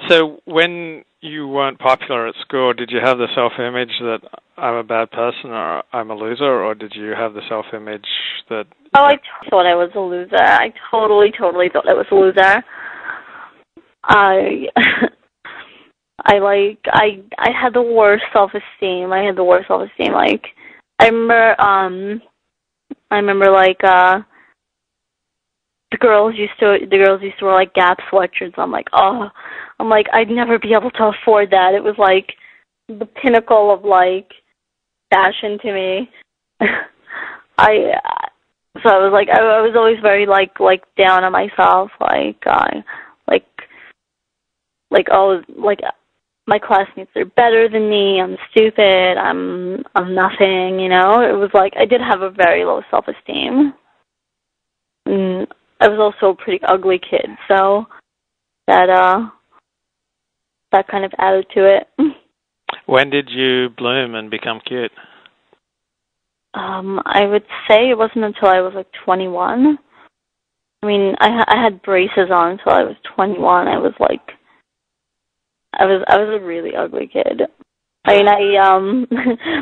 So when you weren't popular at school, did you have the self-image that I'm a bad person or I'm a loser, or did you have the self-image that... Oh, I thought I was a loser. I totally thought I was a loser. I had the worst self-esteem. Like, I remember like the girls used to wear like Gap sweatshirts. I'm like, I'd never be able to afford that. It was like the pinnacle of like fashion to me. So I was like, I was always very like down on myself, like my classmates are better than me. I'm stupid. I'm nothing. You know. It was like I did have a very low self-esteem. And I was also a pretty ugly kid, so that kind of added to it. When did you bloom and become cute? I would say it wasn't until I was like 21. I mean, I had braces on until I was 21. I was a really ugly kid. I mean,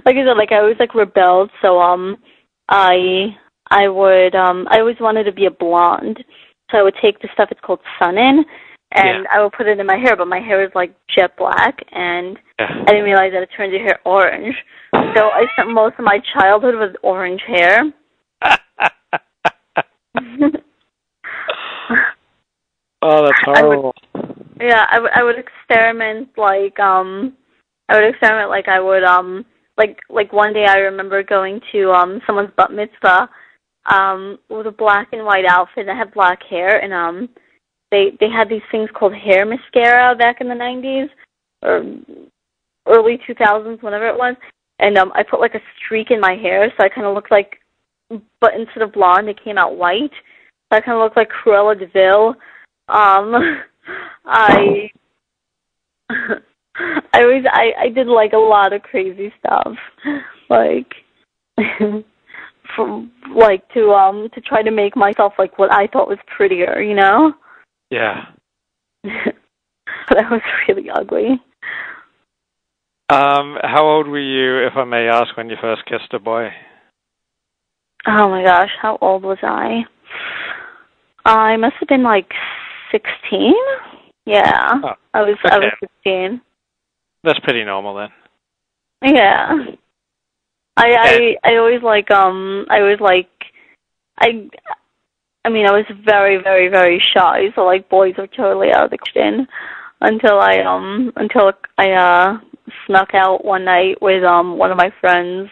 like I said, like I always like rebelled. So I always wanted to be a blonde. So I would take this stuff. It's called Sun-In, and I would put it in my hair. But my hair is like jet black, and I didn't realize that it turns your hair orange. So I spent most of my childhood with orange hair. Oh, that's horrible. I would experiment like like one day I remember going to someone's bat mitzvah with a black and white outfit, and I had black hair, and they had these things called hair mascara back in the 90s or early 2000s, whenever it was. And I put like a streak in my hair, so I kind of looked like, but instead of blonde, it came out white. So I kind of looked like Cruella de Vil. I did like a lot of crazy stuff, like to try to make myself like what I thought was prettier, you know? Yeah. But I was really ugly. How old were you, if I may ask, when you first kissed a boy? Oh my gosh, how old was I? I must have been like 16. Yeah, oh, I was 16. That's pretty normal then. Yeah. I always like I mean I was very, very, very shy, so like boys were totally out of the question until I snuck out one night with one of my friends,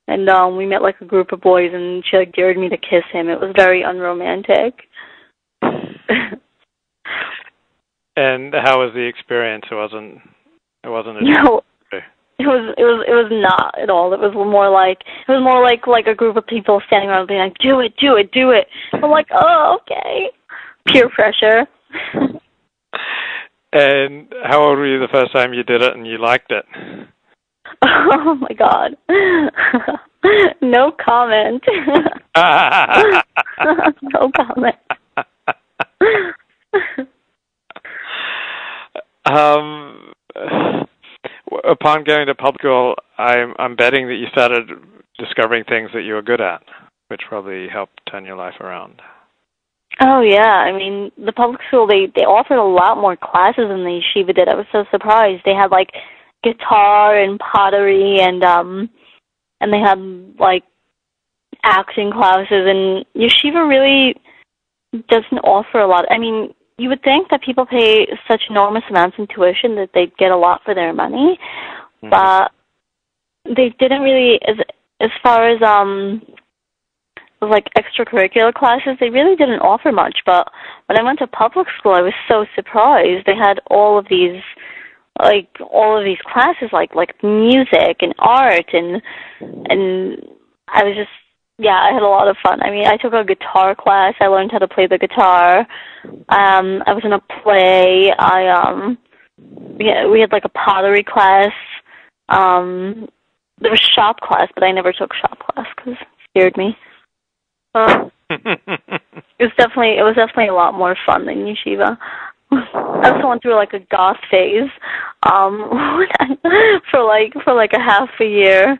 and we met like a group of boys, and she like dared me to kiss him. It was very unromantic. And how was the experience? It wasn't a no. It was not at all. It was more like a group of people standing around being like, do it. I'm like, oh, okay. Peer pressure. And how old were you the first time you did it and you liked it? Oh my God. No comment. No comment. Upon going to public school, I'm betting that you started discovering things that you were good at, which probably helped turn your life around. Oh yeah, I mean the public school they offered a lot more classes than the yeshiva did. I was so surprised. They had like guitar and pottery, and they had like acting classes, and yeshiva really doesn't offer a lot. I mean, you would think that people pay such enormous amounts in tuition that they'd get a lot for their money, but they didn't really, as far as like extracurricular classes, they really didn't offer much. But when I went to public school, I was so surprised. They had all of these classes, like music and art, and I was just, yeah, I had a lot of fun. I mean, I took a guitar class. I learned how to play the guitar. I was in a play. We had like a pottery class. There was shop class, but I never took shop class because it scared me. It was definitely a lot more fun than yeshiva. I also went through like a goth phase, for like a half a year.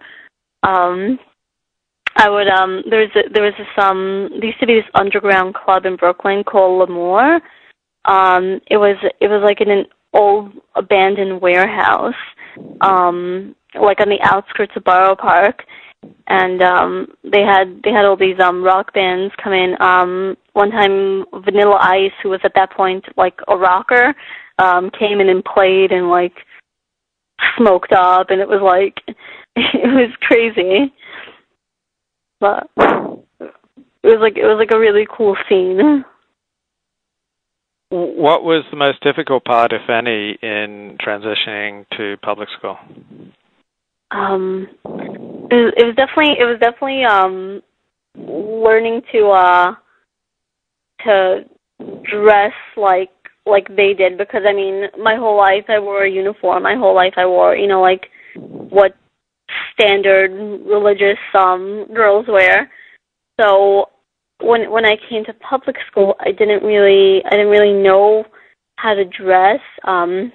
I would there was this there used to be this underground club in Brooklyn called L'Amour. It was like in an old abandoned warehouse, like on the outskirts of Borough Park, and they had all these rock bands come in. One time, Vanilla Ice, who was at that point like a rocker, came in and played and like smoked up, and it was like it was crazy. But it was like a really cool scene. What was the most difficult part, if any, in transitioning to public school? It was definitely learning to dress like they did, because I mean, my whole life I wore a uniform. My whole life I wore, you know, like what standard religious girls wear. So when I came to public school, I didn't really know how to dress. I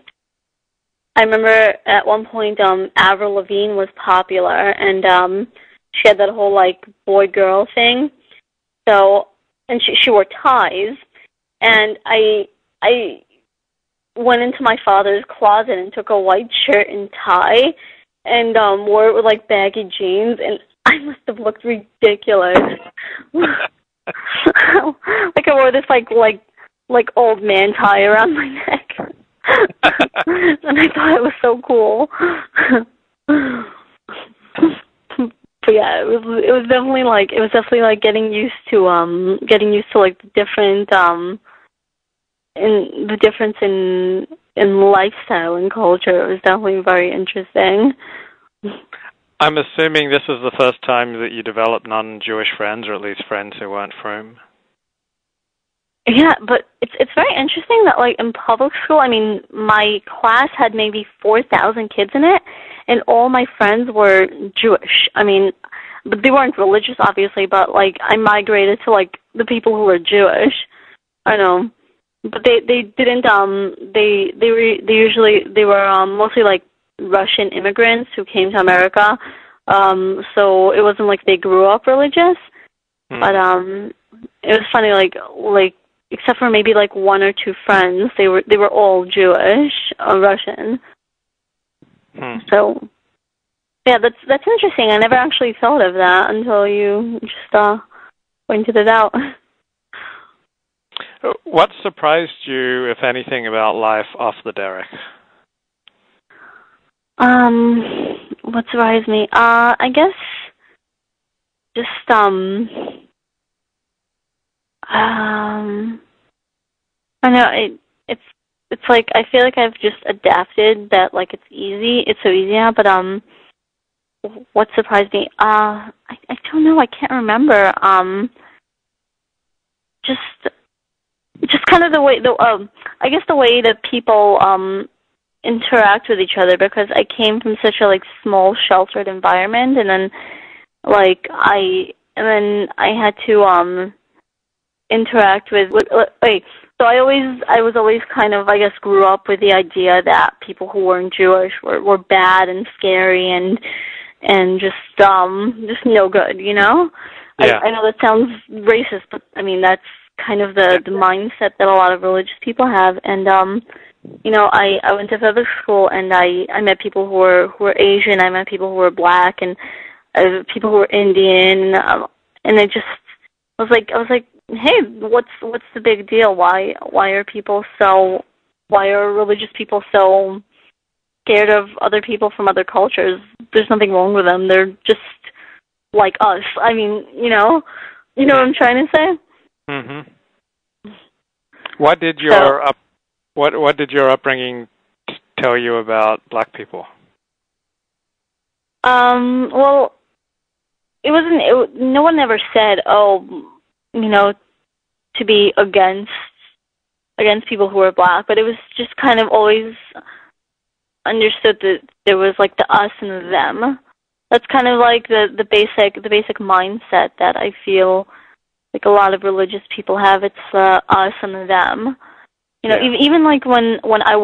remember at one point Avril Lavigne was popular, and she had that whole like boy girl thing. So, and she wore ties, and I went into my father's closet and took a white shirt and tie and wore it with like baggy jeans, and I must have looked ridiculous. Like I wore this like old man tie around my neck. And I thought it was so cool. But yeah, it was definitely like getting used to like the different in the difference in lifestyle and culture. It was definitely very interesting. I'm assuming this is the first time that you developed non-Jewish friends, or at least friends who weren't frum. Yeah, but it's very interesting that like in public school, I mean, my class had maybe 4,000 kids in it, and all my friends were Jewish. I mean, but they weren't religious, obviously, but like I migrated to like the people who were Jewish. I know, but they didn't they were mostly like Russian immigrants who came to America. So it wasn't like they grew up religious, but it was funny, like except for maybe like one or two friends, they were all Jewish, Russian. So yeah, that's interesting. I never actually thought of that until you just pointed it out. What surprised you, if anything, about life off the Derech? What surprised me? I guess just I know it's like I feel like I've just adapted that, like it's so easy now, but what surprised me? I don't know, I can't remember. Just kind of the way I guess the way that people interact with each other, because I came from such a like small sheltered environment, and then I had to interact with so I was always kind of, I guess, grew up with the idea that people who weren't Jewish were bad and scary and just no good, you know? Yeah. I know that sounds racist, but I mean that's kind of the mindset that a lot of religious people have. And you know, I went to public school, and I met people who were Asian, I met people who were black, and people who were Indian, and I was like, hey, what's the big deal? Why are religious people so scared of other people from other cultures? There's nothing wrong with them. They're just like us. I mean, you know what I'm trying to say? Mm-hmm. What did your upbringing tell you about black people? Well, no one ever said, to be against people who are black, but it was just kind of always understood that there was like the us and the them. That's kind of like the basic mindset that I feel like a lot of religious people have. It's us and the them. You know, Yeah. even like when I